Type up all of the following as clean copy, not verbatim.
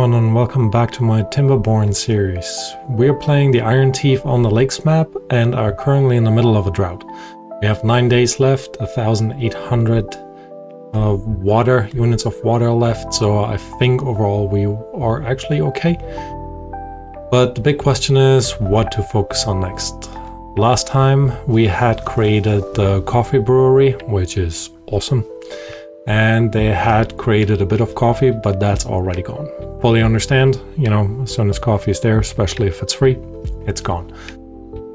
everyone and welcome back to my Timberborn series. We are playing the Iron Thief on the Lakes map and are currently in the middle of a drought. We have 9 days left, 1,800 units of water left, so I think overall we are actually okay. But the big question is what to focus on next. Last time we had created the coffee brewery, which is awesome. And they had created a bit of coffee, but that's already gone. Fully understand, as soon as coffee is there, especially if it's free, it's gone.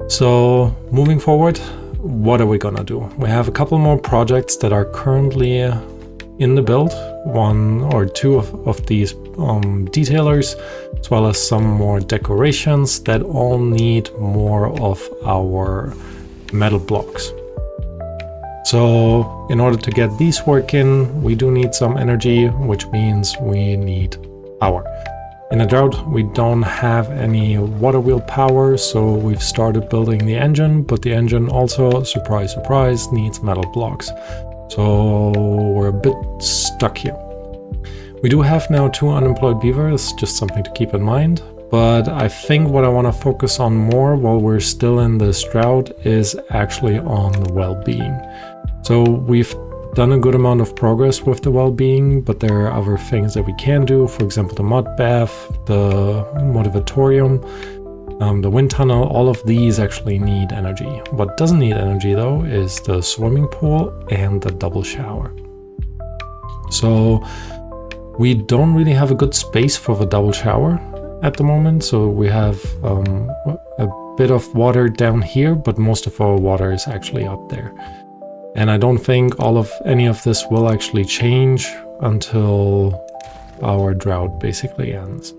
So moving forward, what are we gonna do? We have a couple more projects that are currently in the build, 1 or 2 of these detailers, as well as some more decorations that all need more of our metal blocks. So in order to get these working, we do need some energy, which means we need power. In a drought, we don't have any water wheel power, so we've started building the engine, but the engine also, surprise, surprise, needs metal blocks. So we're a bit stuck here. We do have now 2 unemployed beavers, just something to keep in mind. But I think what I want to focus on more while we're still in this drought is actually on the well-being. So we've done a good amount of progress with the well-being, but there are other things that we can do. For example, the mud bath, the motivatorium, the wind tunnel, all of these actually need energy. What doesn't need energy though is the swimming pool and the double shower. So we don't really have a good space for the double shower at the moment. So we have a bit of water down here, but most of our water is actually up there. And I don't think any of this will actually change until our drought basically ends.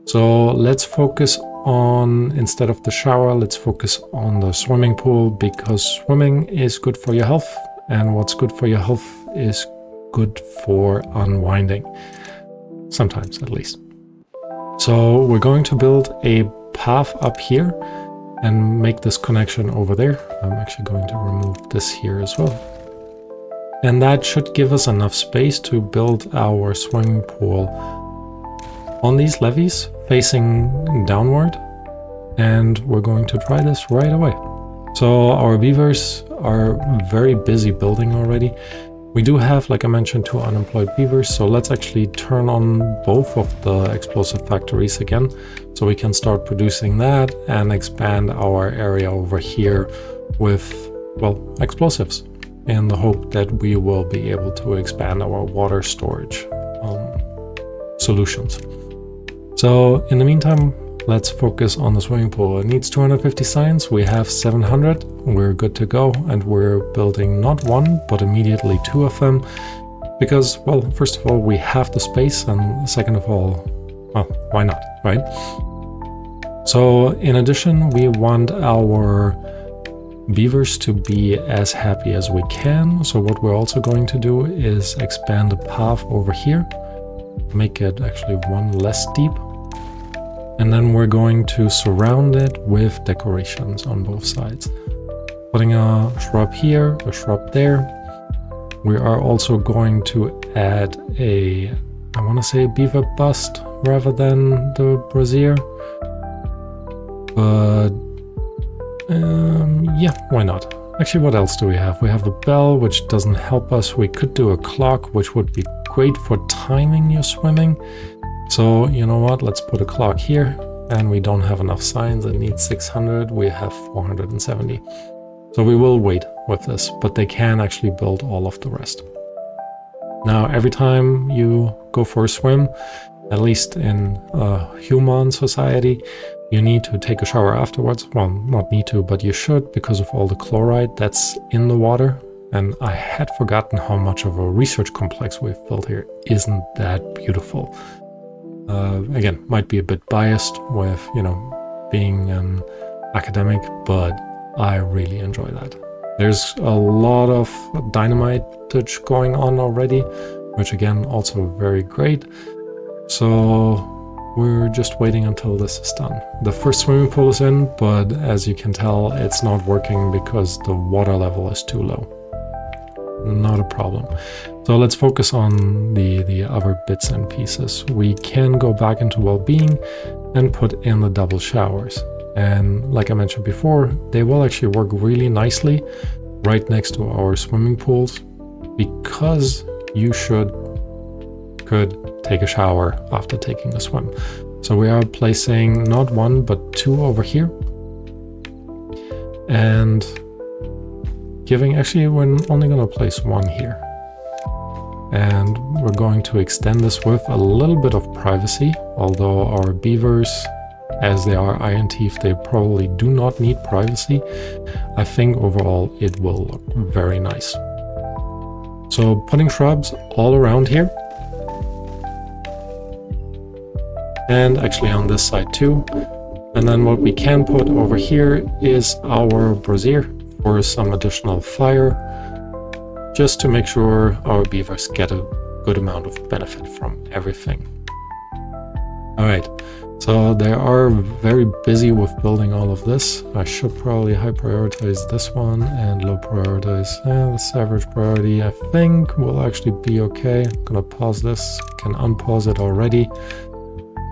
So let's focus on, instead of the shower, let's focus on the swimming pool, because swimming is good for your health, and what's good for your health is good for unwinding. Sometimes, at least. So we're going to build a path up here and make this connection over there. I'm actually going to remove this here as well. And that should give us enough space to build our swimming pool on these levees facing downward. And we're going to try this right away. So our beavers are very busy building already. We do have, like I mentioned, 2 unemployed beavers, so let's actually turn on both of the explosive factories again, so we can start producing that and expand our area over here with, well, explosives, in the hope that we will be able to expand our water storage solutions. So in the meantime, let's focus on the swimming pool. It needs 250 signs, we have 700, we're good to go, and we're building not 1, but immediately 2 of them, because, well, first of all, we have the space, and second of all, well, why not, right? So in addition, we want our beavers to be as happy as we can, so what we're also going to do is expand the path over here, make it actually 1 less deep. And then we're going to surround it with decorations on both sides. Putting a shrub here, a shrub there. We are also going to add a, I want to say, a beaver bust rather than the brazier. But yeah, why not? Actually, what else do we have? We have the bell, which doesn't help us. We could do a clock, which would be great for timing your swimming. So, you know what, let's put a clock here, and we don't have enough signs. It needs 600, we have 470. So we will wait with this, but they can actually build all of the rest. Now, every time you go for a swim, at least in a human society, you need to take a shower afterwards. Well, not need to, but you should, because of all the chloride that's in the water. And I had forgotten how much of a research complex we've built here. Isn't that beautiful? Again, might be a bit biased with, being an academic, but I really enjoy that. There's a lot of dynamite going on already, which again, also very great. So we're just waiting until this is done. The first swimming pool is in, but as you can tell, it's not working because the water level is too low. Not a problem. So let's focus on the other bits and pieces. We can go back into well-being and put in the double showers. And like I mentioned before, they will actually work really nicely right next to our swimming pools, because you could take a shower after taking a swim. So we are placing not one, but two over here. And actually we're only going to place one here. And we're going to extend this with a little bit of privacy, although our beavers, as they are iron teeth, they probably do not need privacy. I think overall it will look very nice. So putting shrubs all around here. And actually on this side too. And then what we can put over here is our brazier for some additional fire, just to make sure our beavers get a good amount of benefit from everything. All right, so they are very busy with building all of this. I should probably high prioritize this one and low prioritize this average priority. I think will actually be okay. I'm gonna pause this, can unpause it already.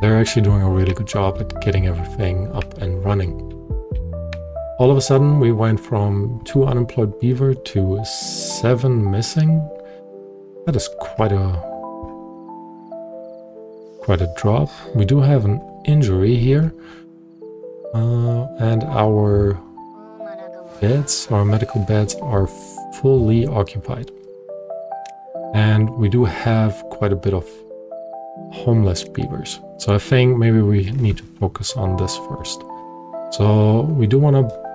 They're actually doing a really good job at getting everything up and running. All of a sudden, we went from 2 unemployed beaver to 7 missing. That is quite a drop. We do have an injury here, and our beds, our medical beds, are fully occupied. And we do have quite a bit of homeless beavers. So I think maybe we need to focus on this first. So we do want to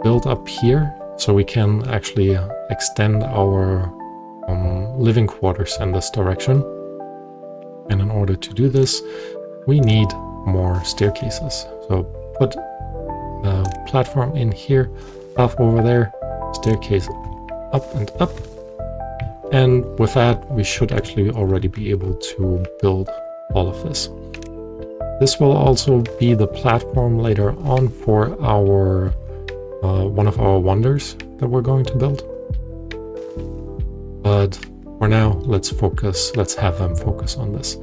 build up here so we can actually extend our living quarters in this direction. And in order to do this, we need more staircases. So put the platform in here, up over there, staircase up and up. And with that, we should actually already be able to build all of this. This will also be the platform later on for our one of our wonders that we're going to build. But for now, let's have them focus on this.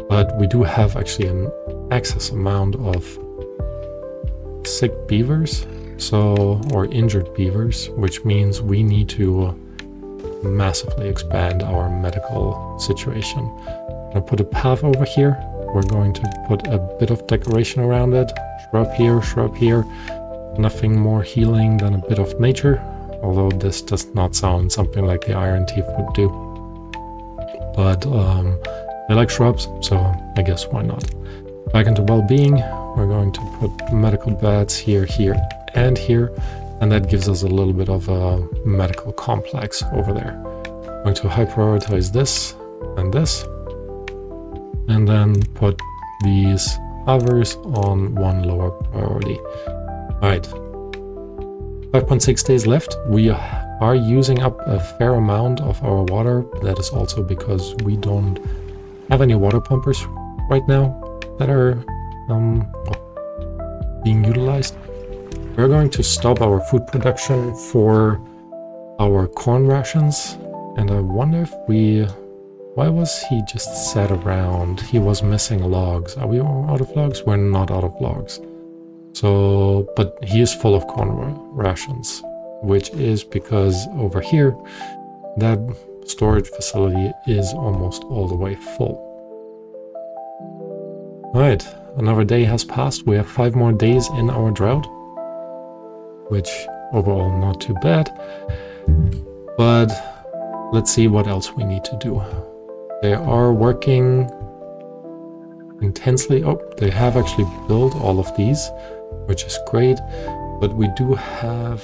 But we do have actually an excess amount of sick beavers, or injured beavers, which means we need to massively expand our medical situation. I'm gonna put a path over here. We're going to put a bit of decoration around it. Shrub here. Nothing more healing than a bit of nature, although this does not sound something like the iron teeth would do. But I like shrubs, so I guess why not. Back into well-being, we're going to put medical beds here, and here, and that gives us a little bit of a medical complex over there. I'm going to high prioritize this, and then put these others on one lower priority. All right, 5.6 days left. We are using up a fair amount of our water. That is also because we don't have any water pumpers right now that are being utilized. We're going to stop our food production for our corn rations, and I wonder if why was he just sat around? He was missing logs. Are we out of logs? We're not out of logs. So, but he is full of corn rations, which is because over here, that storage facility is almost all the way full. All right, another day has passed. We have 5 more days in our drought, which overall not too bad. But let's see what else we need to do. They are working intensely. Oh, they have actually built all of these, which is great. But we do have,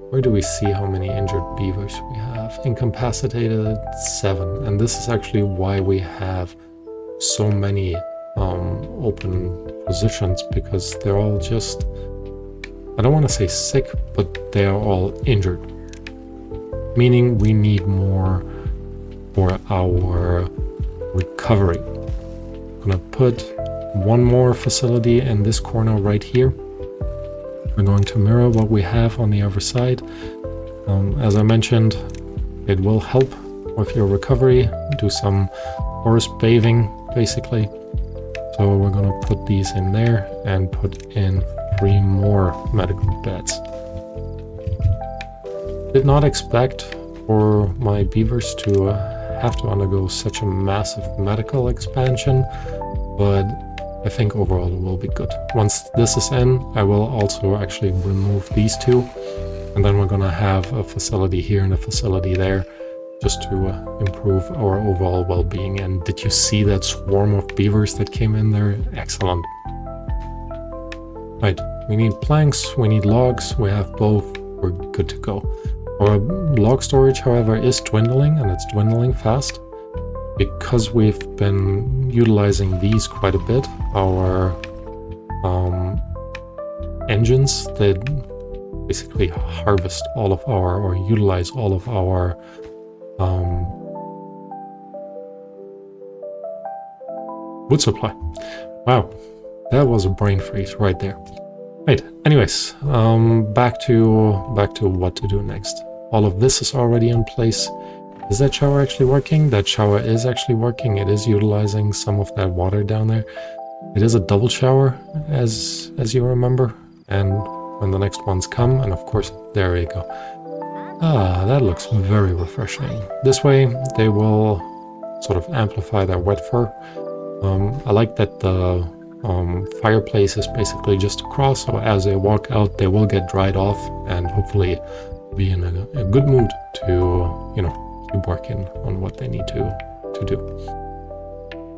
where do we see how many injured beavers we have? Incapacitated 7. And this is actually why we have so many open positions, because they're all just, I don't want to say sick, but they are all injured. Meaning we need more for our recovery. I'm gonna put one more facility in this corner right here. We're going to mirror what we have on the other side. As I mentioned, it will help with your recovery, do some forest bathing, basically. So we're gonna put these in there and put in 3 more medical beds. Did not expect for my beavers to have to undergo such a massive medical expansion, but I think overall it will be good. Once this is in, I will also actually remove these 2, and then we're gonna have a facility here and a facility there, just to improve our overall well-being. And did you see that swarm of beavers that came in there? Excellent. Right, we need planks, we need logs, we have both, we're good to go. Our log storage, however, is dwindling, and it's dwindling fast. Because we've been utilizing these quite a bit, our engines, they basically harvest all of our, or utilize all of our wood supply. Wow, that was a brain freeze right there. Right, anyways, back to what to do next. All of this is already in place. Is that shower actually working? That shower is actually working. It is utilizing some of that water down there. It is a double shower, as you remember. And when the next ones come, and of course, there you go. Ah, that looks very refreshing. This way, they will sort of amplify their wet fur. I like that the fireplace is basically just across, so as they walk out, they will get dried off and hopefully be in a good mood to, you know, keep working on what they need to do.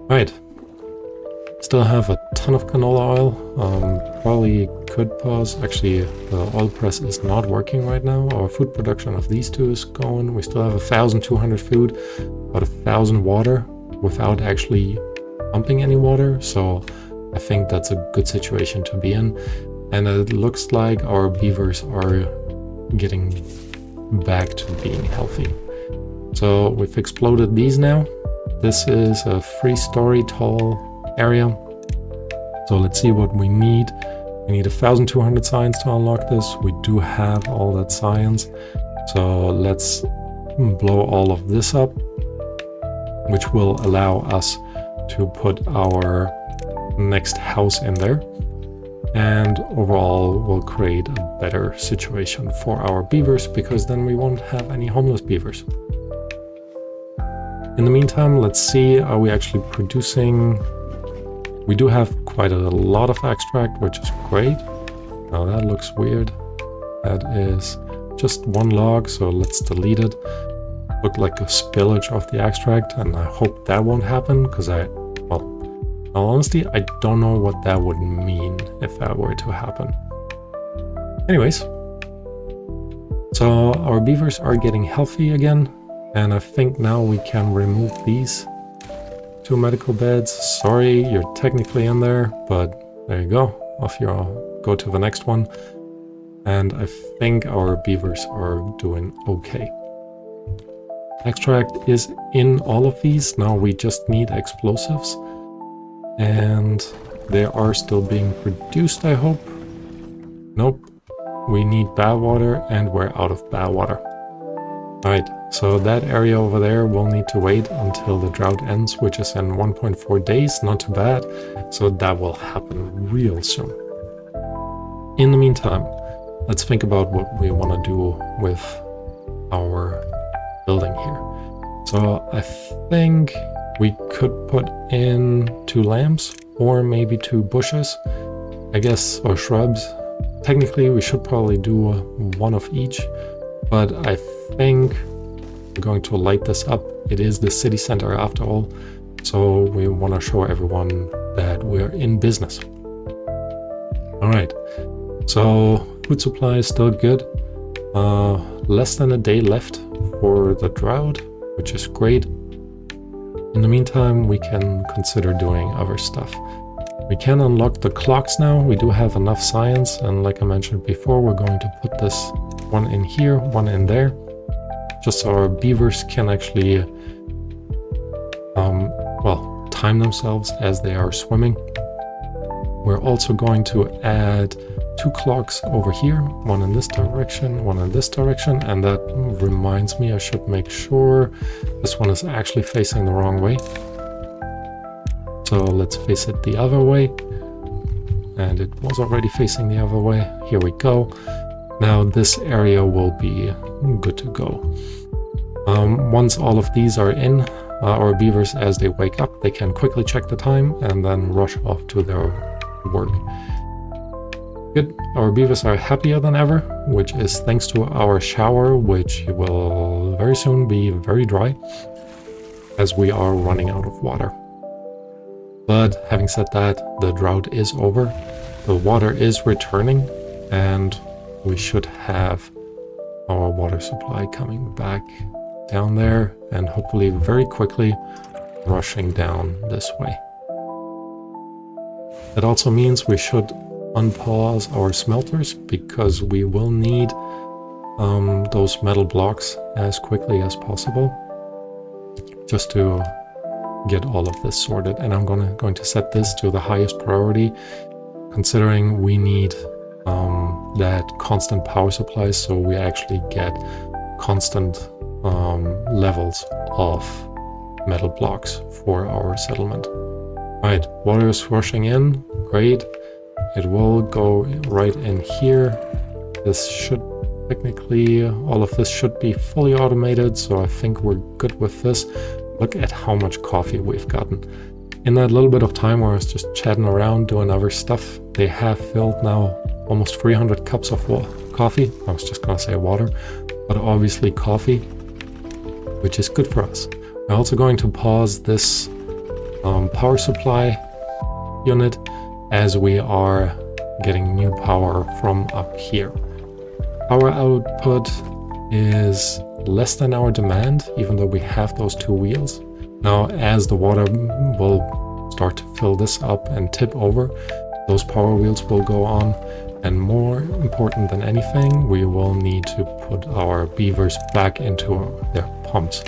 Right. Still have a ton of canola oil. Probably could pause. Actually, the oil press is not working right now. Our food production of these 2 is going. We still have 1,200 food, about 1,000 water without actually pumping any water. So I think that's a good situation to be in. And it looks like our beavers are getting back to being healthy. So we've exploded these now. This is a 3-story tall area. So let's see what we need. We need 1,200 science to unlock this. We do have all that science. So let's blow all of this up, which will allow us to put our next house in there. And overall will create a better situation for our beavers, because then we won't have any homeless beavers. In the meantime, let's see, are we actually producing? We do have quite a lot of extract, which is great. Now that looks weird. That is just 1 log, so let's delete it. Looked like a spillage of the extract, and I hope that won't happen, because well, in all honesty, I don't know what that would mean if that were to happen. Anyways, so our beavers are getting healthy again. And I think now we can remove these 2 medical beds. Sorry, you're technically in there, but there you go. Off you go to the next one. And I think our beavers are doing okay. Extract is in all of these. Now we just need explosives. And they are still being produced, I hope. Nope. We need bad water, and we're out of bad water. Alright, so that area over there will need to wait until the drought ends, which is in 1.4 days, not too bad. So that will happen real soon. In the meantime, let's think about what we want to do with our building here. So I think we could put in 2 lamps, or maybe 2 bushes, I guess, or shrubs. Technically, we should probably do 1 of each. But I think we're going to light this up. It is the city center after all. So we want to show everyone that we're in business. All right. So food supply is still good. Less than a day left for the drought, which is great. In the meantime, we can consider doing other stuff. We can unlock the clocks now. We do have enough science. And like I mentioned before, we're going to put this 1 in here, 1 in there, just so our beavers can actually, well, time themselves as they are swimming. we're also going to add 2 clocks over here, one in this direction, one in this direction, and that reminds me I should make sure this one is actually facing the wrong way. So let's face it the other way. And it was already facing the other way. Here we go. Now this area will be good to go. Once all of these are in, our beavers, as they wake up, they can quickly check the time and then rush off to their work. Good. Our beavers are happier than ever, which is thanks to our shower, which will very soon be very dry, as we are running out of water. But having said that, the drought is over, the water is returning, and we should have our water supply coming back down there, and hopefully very quickly rushing down this way. That also means we should unpause our smelters, because we will need those metal blocks as quickly as possible, just to get all of this sorted. And I'm going to set this to the highest priority, considering we need that constant power supply, so we actually get constant levels of metal blocks for our settlement. Right, water is rushing in, great. It will go right in here. This should technically, all of this should be fully automated, so I think we're good with this. Look at how much coffee we've gotten. In that little bit of time where I was just chatting around doing other stuff, they have filled now almost 300 cups of coffee. I was just gonna say water, but obviously coffee, which is good for us. I'm also going to pause this power supply unit as we are getting new power from up here. Our output is less than our demand, even though we have those 2 wheels. Now, as the water will start to fill this up and tip over, those power wheels will go on. And more important than anything, we will need to put our beavers back into their pumps.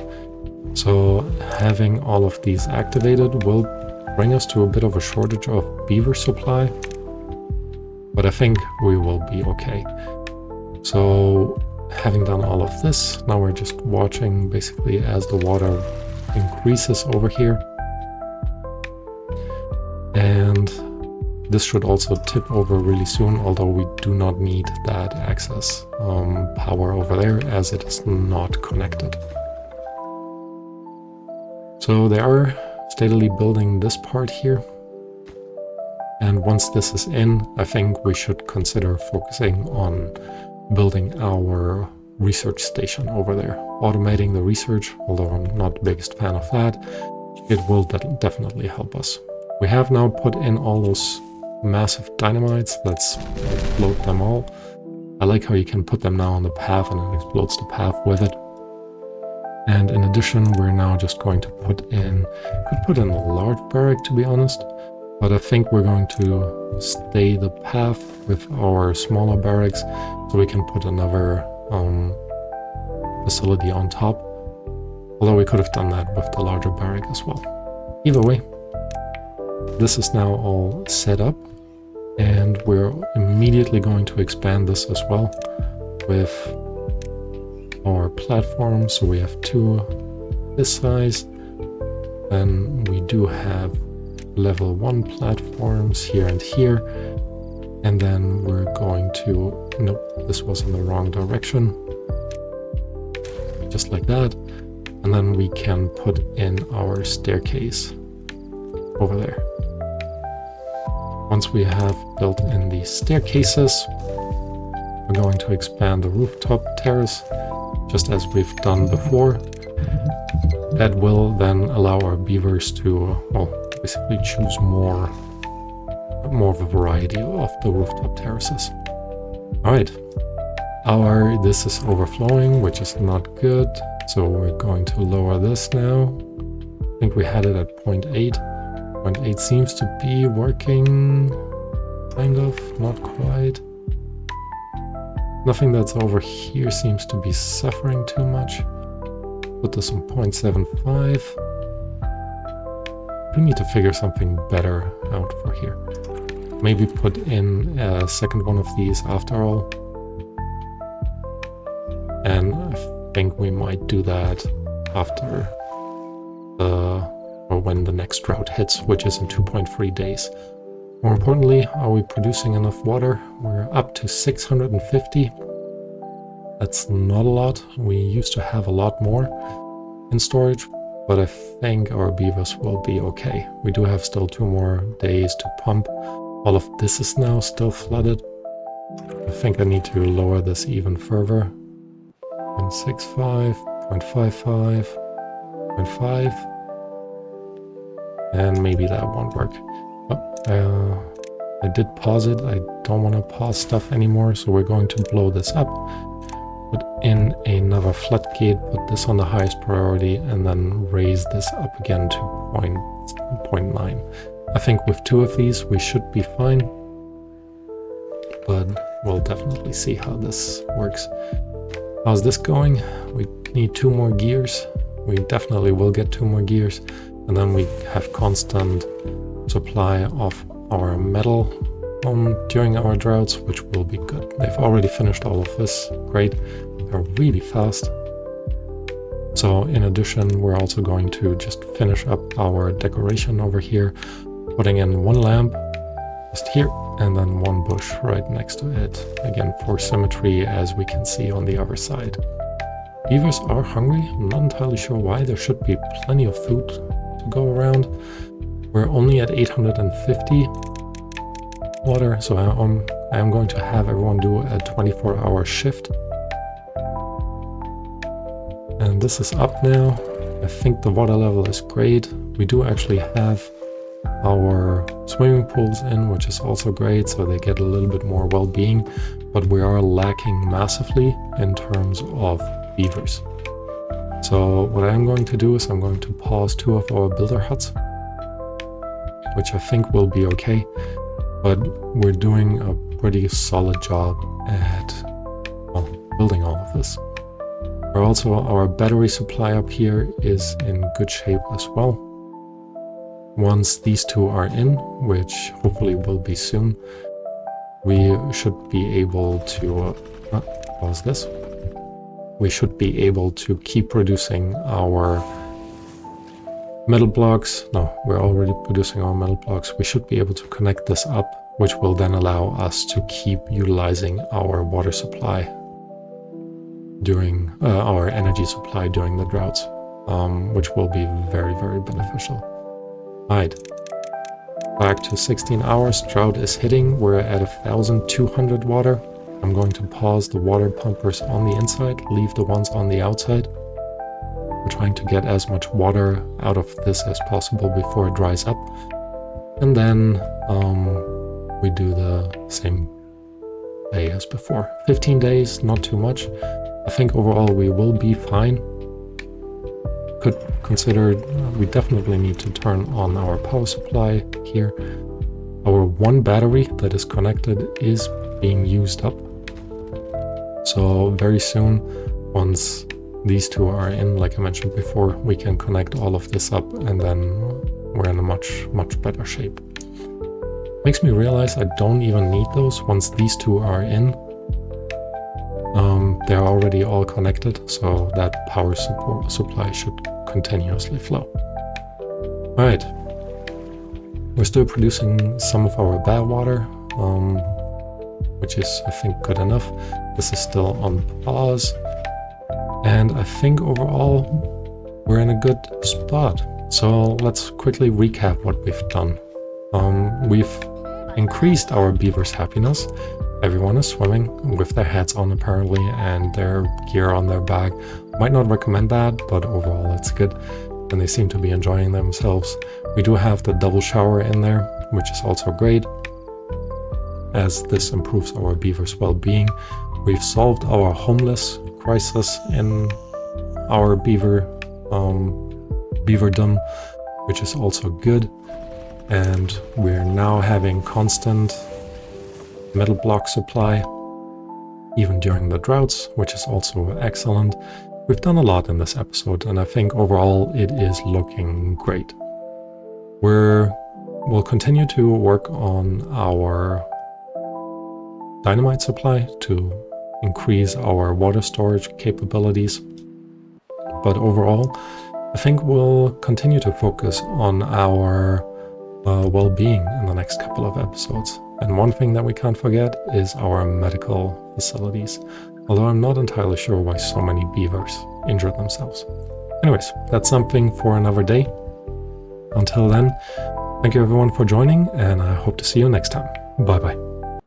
So having all of these activated will bring us to a bit of a shortage of beaver supply, but I think we will be okay. So having done all of this, now we're just watching basically as the water increases over here. And this should also tip over really soon, although we do not need that access power over there, as it is not connected. So they are steadily building this part here. And once this is in, I think we should consider focusing on building our research station over there. Automating the research, although I'm not the biggest fan of that, it will definitely help us. We have now put in all those massive dynamites. Let's explode them all. I like how you can put them now on the path and it explodes the path with it. And in addition, we're now just going to put in a large barrack, to be honest, but I think we're going to stay the path with our smaller barracks, so we can put another facility on top, although we could have done that with the larger barrack as well. Either way, this is now all set up, and we're immediately going to expand this as well with our platform. So we have 2 this size, then we do have level 1 platforms here and here, and then we're going to, nope, this was in the wrong direction, just like that, and then we can put in our staircase over there. Once we have built in these staircases, we're going to expand the rooftop terrace, just as we've done before. That will then allow our beavers to, well, basically choose more of a variety of the rooftop terraces. All right, this is overflowing, which is not good. So we're going to lower this now. I think we had it at 0.8. 0.8 seems to be working, kind of, not quite. Nothing that's over here seems to be suffering too much. Put this on 0.75. We need to figure something better out for here. maybe put in a second one of these after all. And I think we might do that after or when the next drought hits, which is in 2.3 days. More importantly, are we producing enough water? We're up to 650. That's not a lot. We used to have a lot more in storage, but I think our beavers will be okay. We do have still 2 more days to pump. All of this is now still flooded. I think I need to lower this even further. 0.65, 0.55, 0.5. And maybe that won't work. I did pause it. I don't want to pause stuff anymore, so we're going to blow this up. Put in another floodgate, put this on the highest priority, and then raise this up again to 0.9. I think with 2 of these we should be fine, but we'll definitely see how this works. How's this going? We need 2 more gears. We definitely will get 2 more gears, and then we have constant supply of our metal during our droughts, which will be good. They've already finished all of this. Great. They're really fast. So in addition, we're also going to just finish up our decoration over here, putting in 1 lamp just here and then 1 bush right next to it. Again, for symmetry, as we can see on the other side. Beavers are hungry. I'm not entirely sure why. There should be plenty of food to go around. We're only at 850 water, so I am going to have everyone do a 24-hour shift. And this is up now. I think the water level is great. We do actually have our swimming pools in, which is also great, so they get a little bit more well-being, but we are lacking massively in terms of beavers. So what I'm going to do is I'm going to pause 2 of our builder huts, which I think will be okay, but we're doing a pretty solid job at building all of this. Also, our battery supply up here is in good shape as well. Once these 2 are in, which hopefully will be soon, we should be able to pause this. We should be able to keep producing our metal blocks. No, we're already producing our metal blocks. We should be able to connect this up, which will then allow us to keep utilizing our water supply during our energy supply during the droughts, which will be very, very beneficial. Right, back to 16 hours. Drought is hitting. We're at 1,200 water. I'm going to pause the water pumpers on the inside, leave the ones on the outside. We're trying to get as much water out of this as possible before it dries up. And then we do the same day as before. 15 days, not too much. I think overall we will be fine. Could consider, we definitely need to turn on our power supply here. Our 1 battery that is connected is being used up. So very soon, once these 2 are in, like I mentioned before, we can connect all of this up, and then we're in a much, much better shape. Makes me realize I don't even need those. Once these 2 are in, they're already all connected, so that power supply should continuously flow. Alright, we're still producing some of our bad water, which is, I think, good enough. This is still on pause, and I think overall we're in a good spot. So let's quickly recap what we've done. We've increased our beavers' happiness. Everyone is swimming with their hats on apparently and their gear on their back. Might not recommend that, but overall it's good, and they seem to be enjoying themselves. We do have the double shower in there, which is also great, as this improves our beavers' well-being. We've solved our homeless crisis in our beaverdom, which is also good, and we're now having constant metal block supply even during the droughts, which is also excellent. We've done a lot in this episode, and I think overall it is looking great. We're we'll continue to work on our dynamite supply to increase our water storage capabilities. But overall, I think we'll continue to focus on our well-being in the next couple of episodes. And one thing that we can't forget is our medical facilities, although I'm not entirely sure why so many beavers injured themselves. Anyways, that's something for another day. Until then, thank you everyone for joining, and I hope to see you next time. Bye bye.